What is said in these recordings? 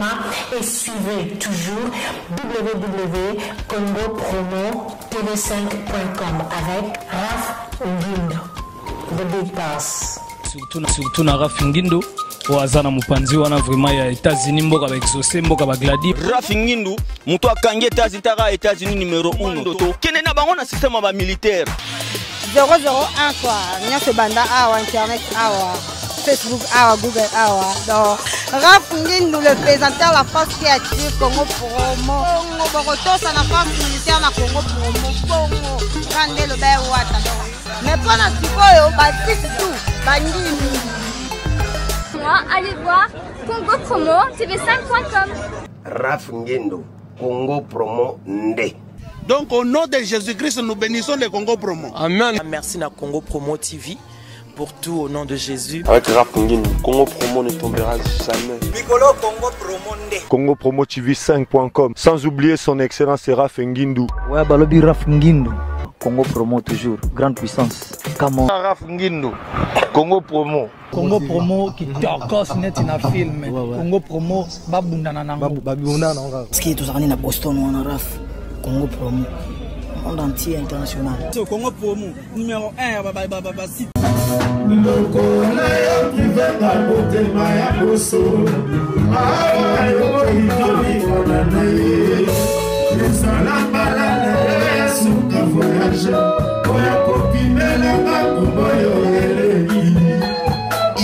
Goma et suivez toujours www.congopromotv5.com avec Raf Ngindo, The Big Boss. Surtout na Raf Ngindo wazana mupanzi wana vraiment ya États-Unis mboka ba exaucer mboka ba gladi. Raf Ngindo muto akangi États-Unis numéro 1 to kene na bango na système ba militaire 001 quoi nyase banda awa internet awa Facebook awa Google awa donc Raf Ngindo le présentateur la force créative Congo Promo Congo tosa na force militaire na Congo Promo Congo kande le ba wata mais pas na sikoyo ba tout bandini. Allez voir Congo Promo TV5.com. Raf Ngindo, Congo Promo Nde. Donc au nom de Jésus-Christ, nous bénissons le Congo Promo. Amen. Merci à Congo Promo TV pour tout au nom de Jésus. Avec Raf Ngindo, Congo Promo ne tombera jamais. Piccolo Congo Promo Nde. Congo Promo TV5.com. Sans oublier son excellence Raf Ngindo. Ouais, balobi Raf Ngindo. Congo Promo toujours, grande puissance. Comment Raf Ngindo, Congo Promo. Congo Promo qui torcos net na film. Congo Promo babundana nango. Babundana nango. Ski tuzakani na Boston wana Raf. Congo Promo. Monde entier international. Congo Promo numéro 1 ya baba site. Lokola yo kivanga motema ya boso. Awa yo idoli konanaye. Ezala balana ya suka voyage. Oya kopimela makumbo yo eleki.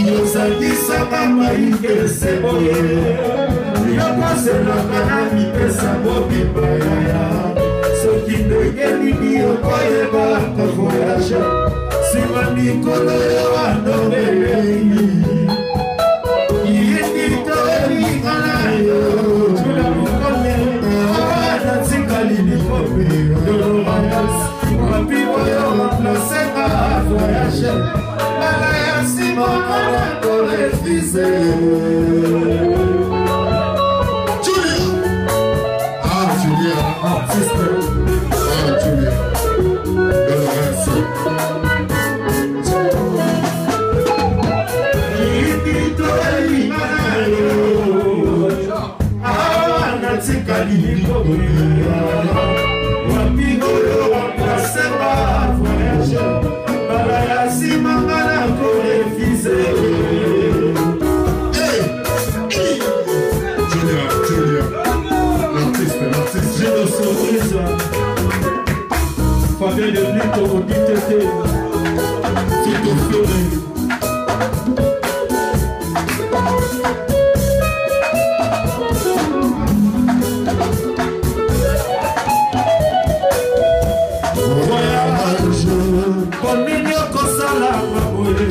Yozakisaka maike seboye. Yokoselaka na mipesa mobimba yaya. Soki ndenge nini okoyebaka voyage. Sima mikolo yo andobelei. Yindito elingana yo. Tula mukome. Awana tikali mikobe. Dolomayas. Wapibo yo plasenga voyage. Lala ya simona na korefise. Julia. Ah, Julia. Ah, sister. Ah, Julia. Merci. Faveur de lutte au DTT, c'est au ferré. Voyage, combien kosala maboye.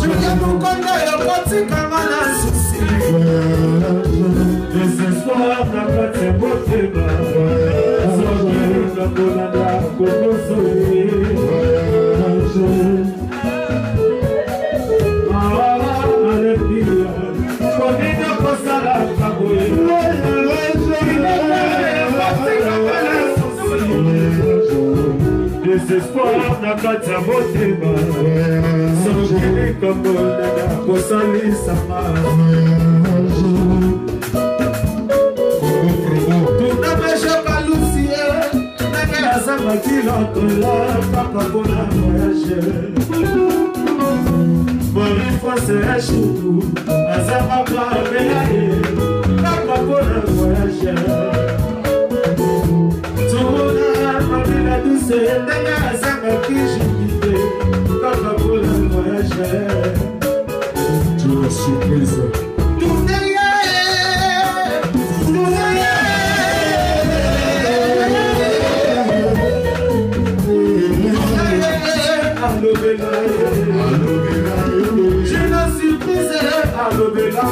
Julia mukonda yo kotikanga na susi. Désespoir na kati motema. Kolanda kokosoye alepia komina kosala kaboye désespoir na kati ya motema sokeli komona kosalisama papa pour la voyage. Bonne c'est choutou, azama pas papa pour la voyage. Tourna la douce, azama qui j'invite, papa pour la voyage. Tu es surprise. Je ne suis plus à lever la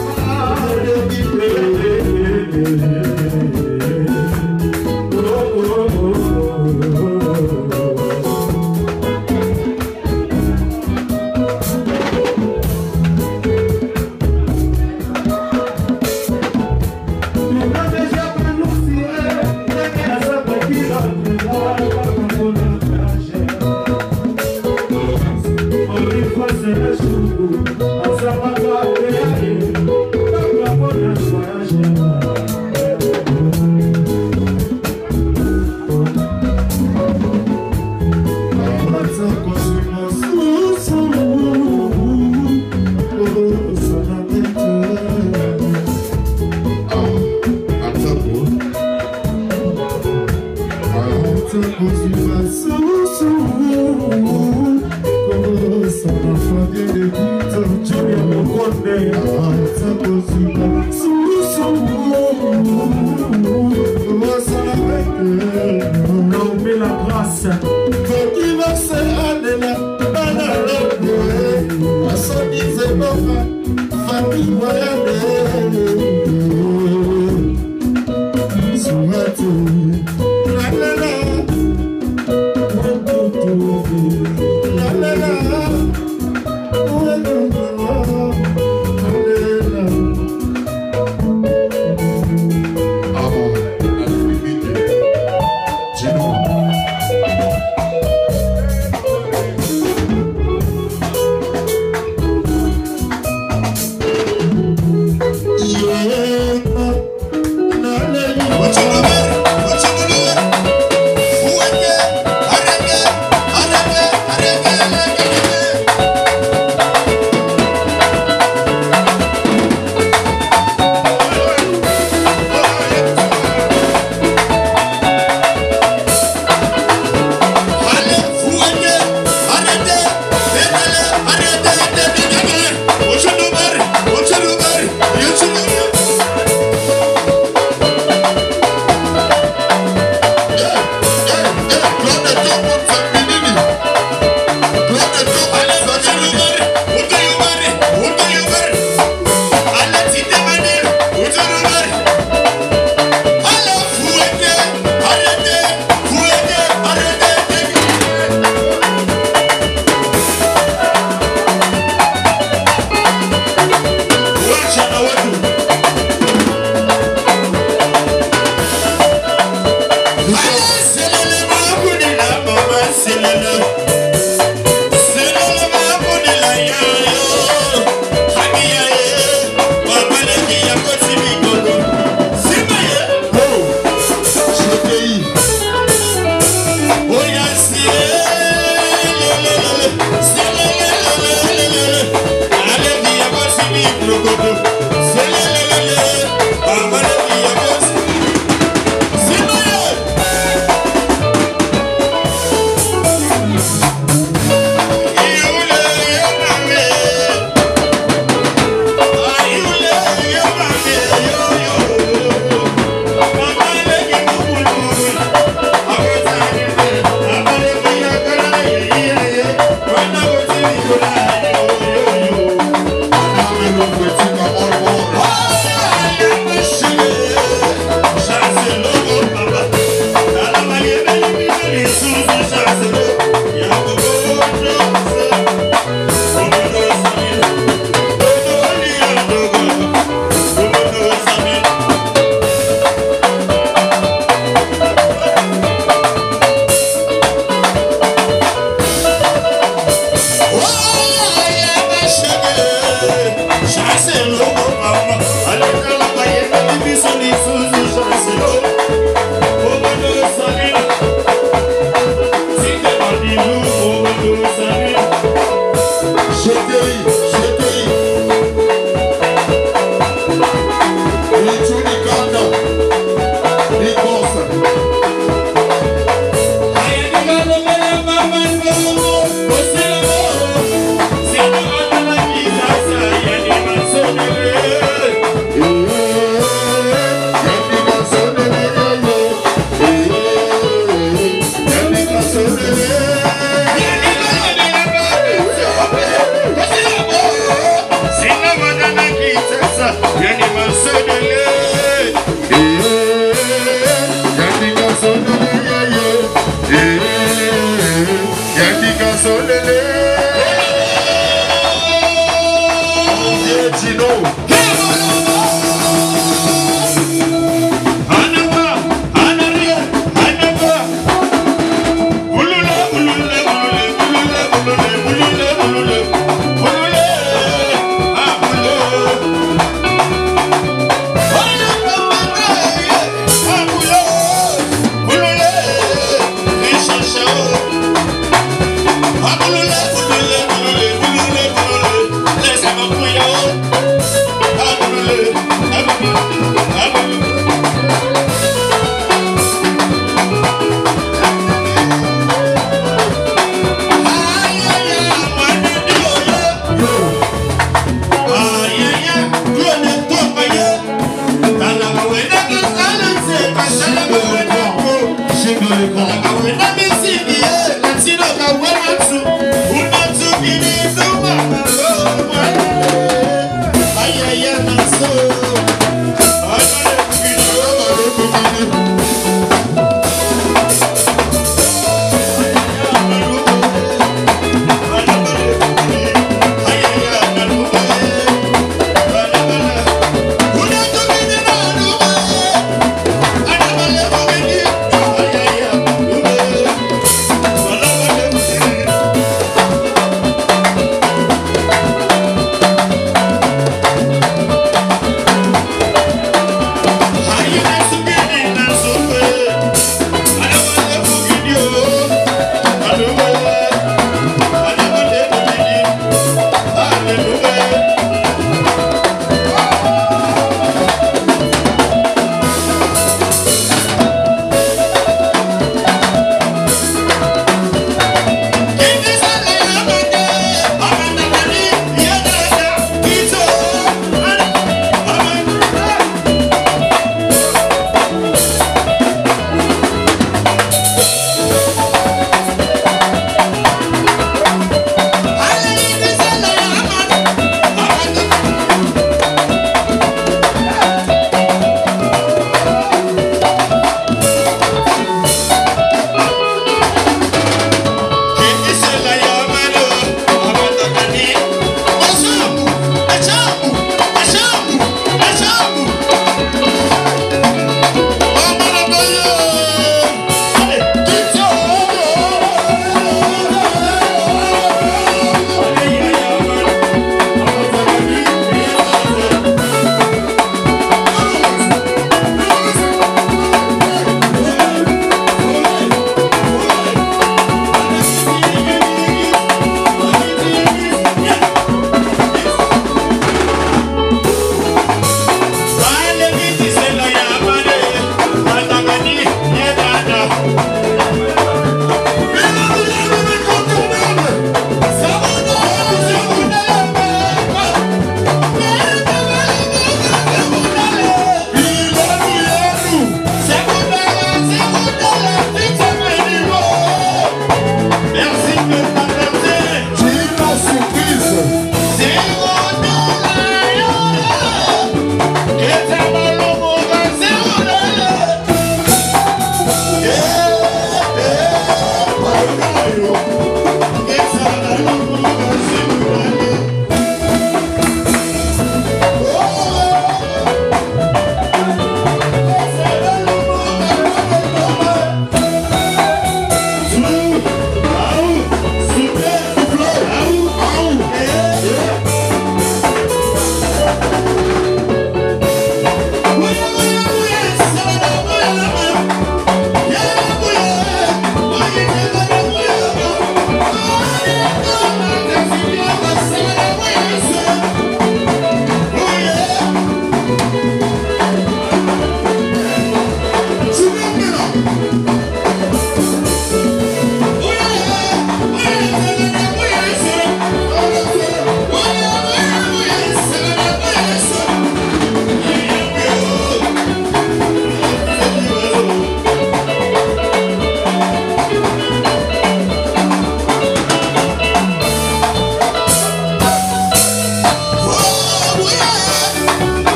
Aye,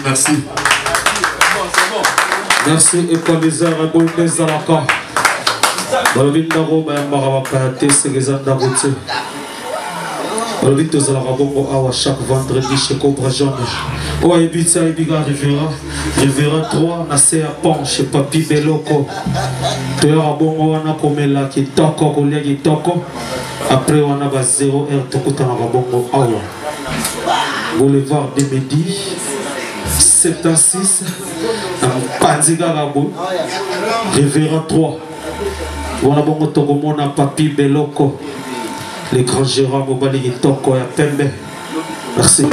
Merci. Merci Equalizer Abonez Zalaka. Balobindaro Marabakate Segezanda Routier. Balobito Zalaka Bongo Awa chaque vendredi chez Cobra Jaune. Oa Ebitsa Ebiga Rivera 3 Nasea Pon chez Papi Beloko. Toyara Bongo Wana Komela Kitoko Kolia Kitoko. Après on a 0R Tokutana Bongo Awa. Boulevard de Midi 76 Panziga Rabo Révérend 3 Voilà bon Togomona Papi Beloko les grands gérants Mobali Toko et Pembe. Merci.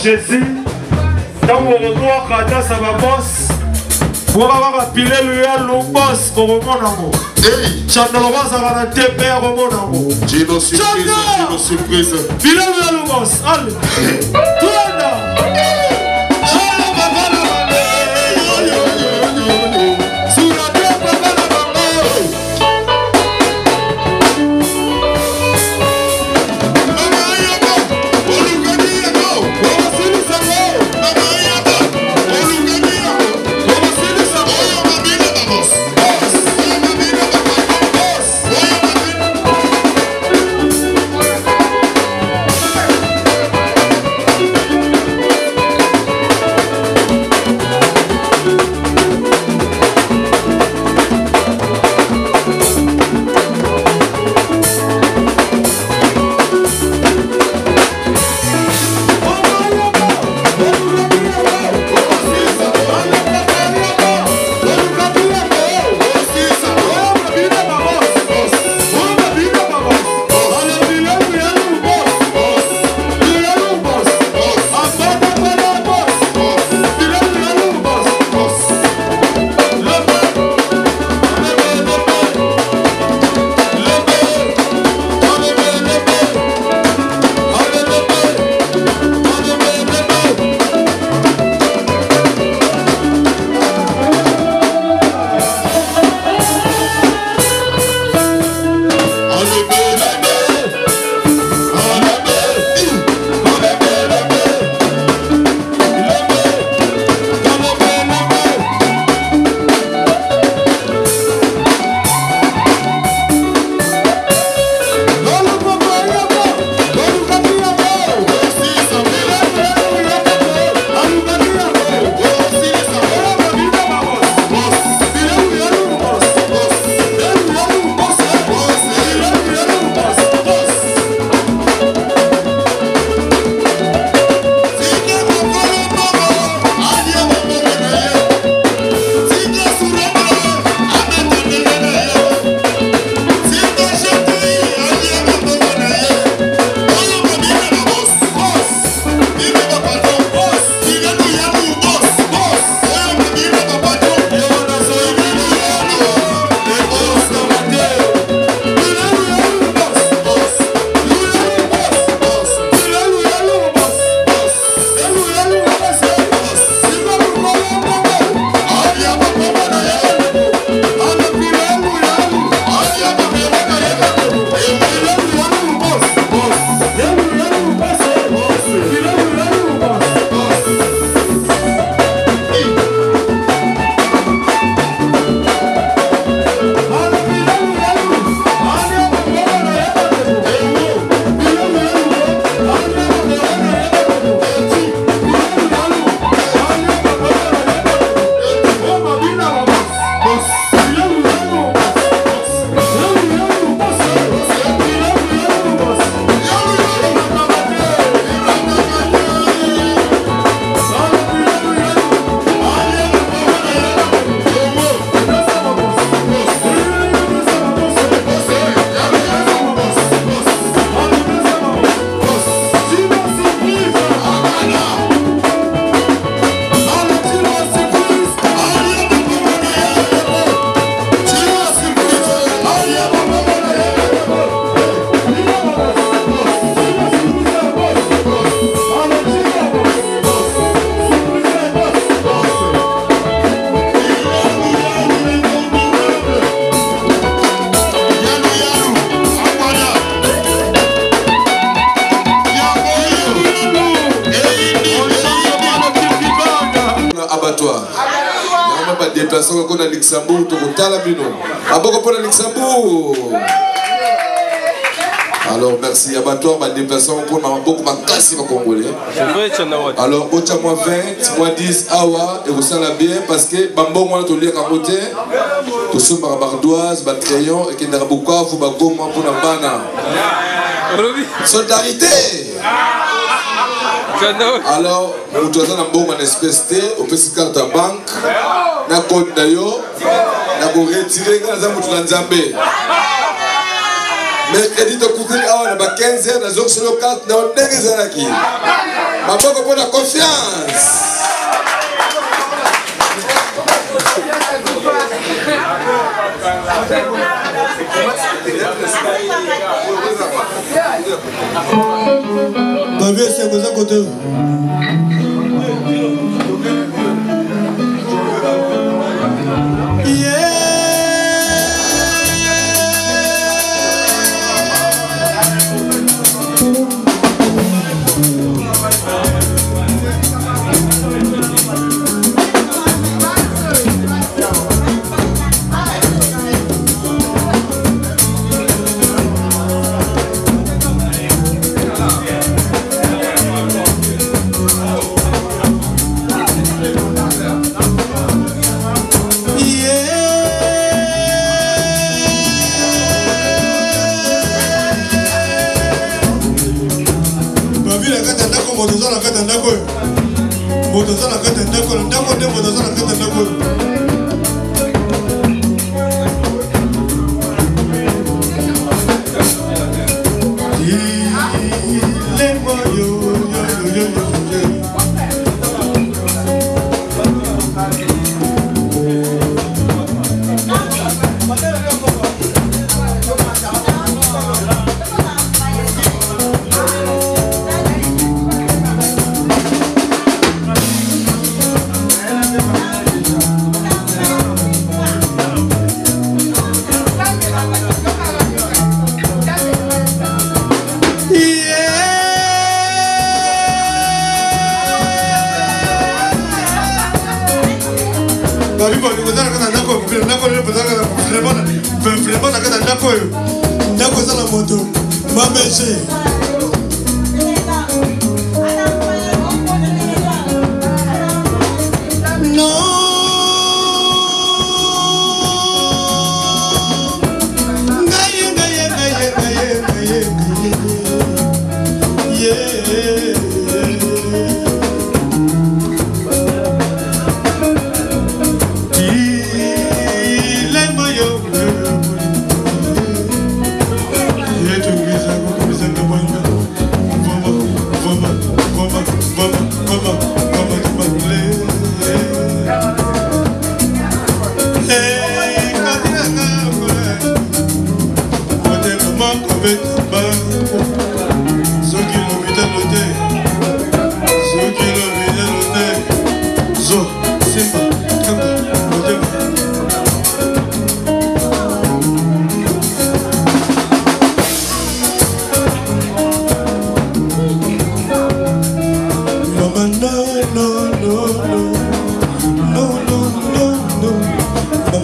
Jésus, dans mon retour, quand ça va boss, pour avoir pilé le boss, pour mon amour. Chanda le roi, ça va la TP, pour mon amour. Gino surprise. Pilé le boss, allez. déplacement qu'on a Luxembourg, tout le temps la bino. À beaucoup pour le Luxembourg. Alors merci, abattoir, ma déplacement pour beaucoup ma casse au Congolais. Alors, au moins 20, moins 10, awa, et vous savez bien, parce que Bambo, moi, tout lire à côté, tout ce bardoise, crayon, et qu'il n'y a beaucoup de pour la bana. Solidarité! Alors, nous avons un bon espèce de, on peut se carte à banque, na compte d'ailleurs, na pour retirer quand nous avons Zambé. Mercredi de couvrir à 15 heures, nous avons sur le cadre, nous avons des anaki. Ma banque pour la confiance. Ma vie, c'est comme ça côté. Yetu biza kukubiza na mwanga.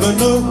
Allez,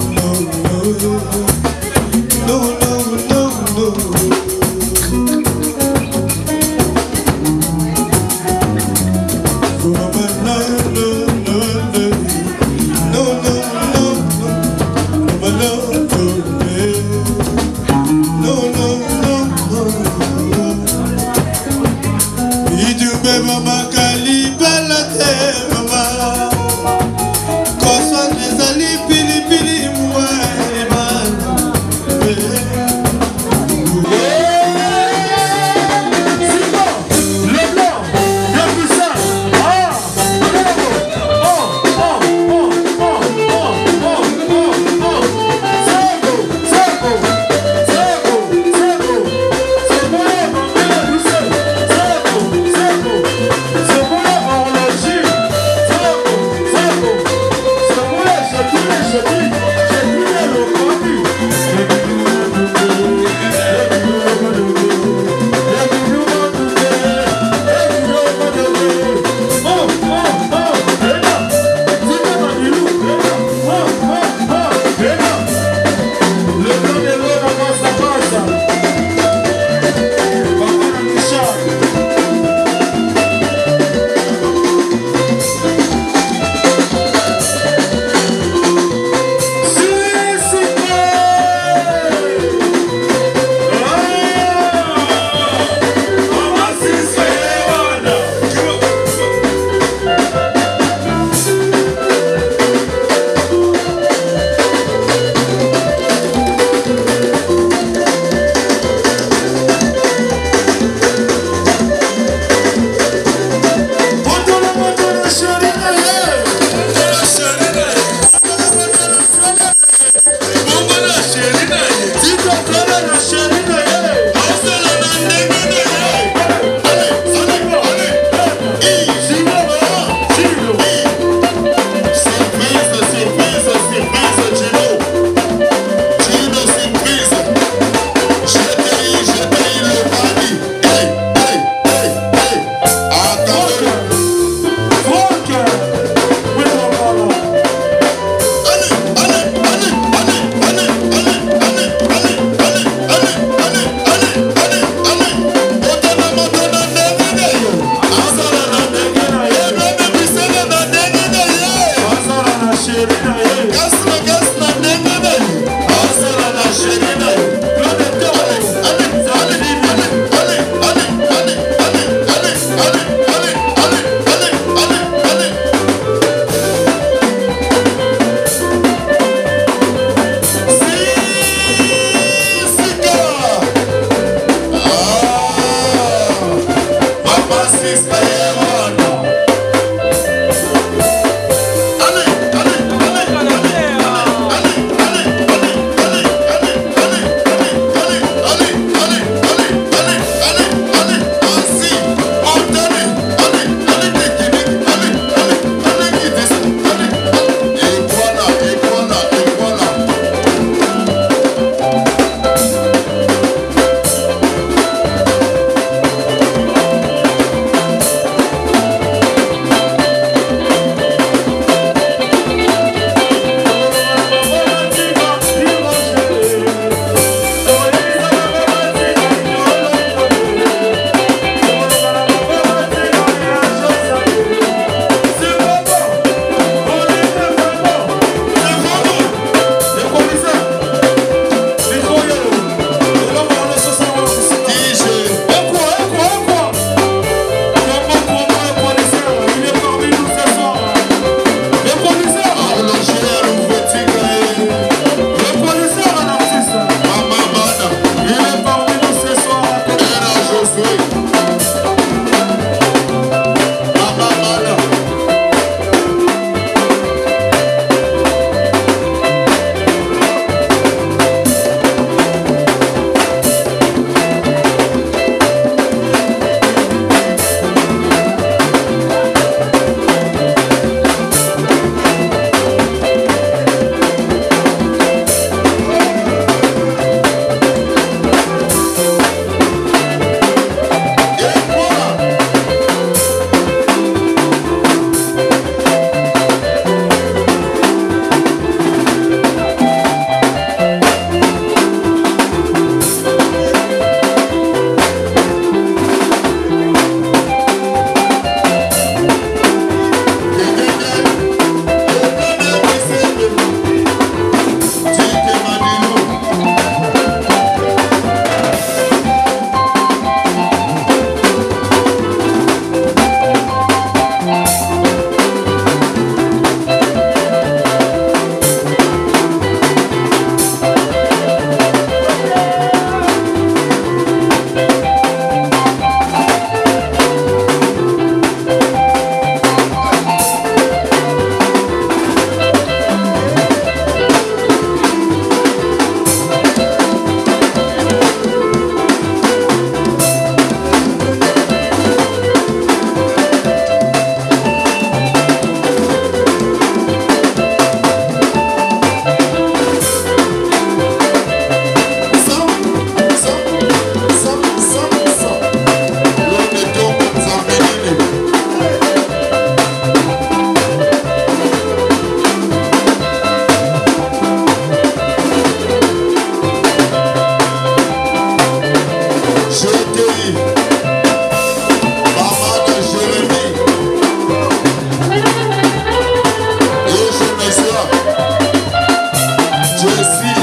Jessie,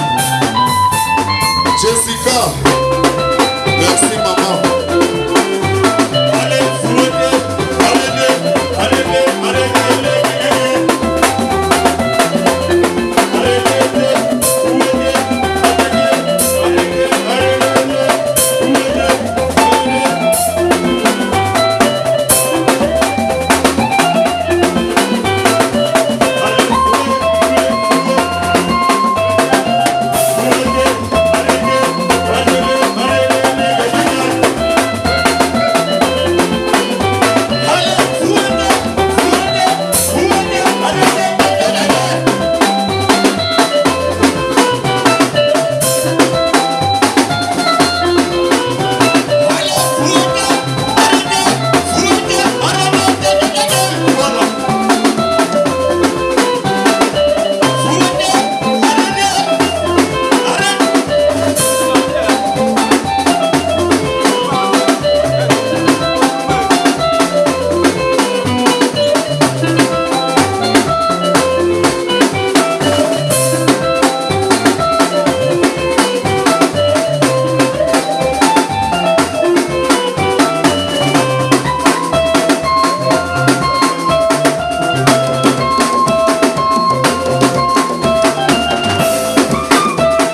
Jessica.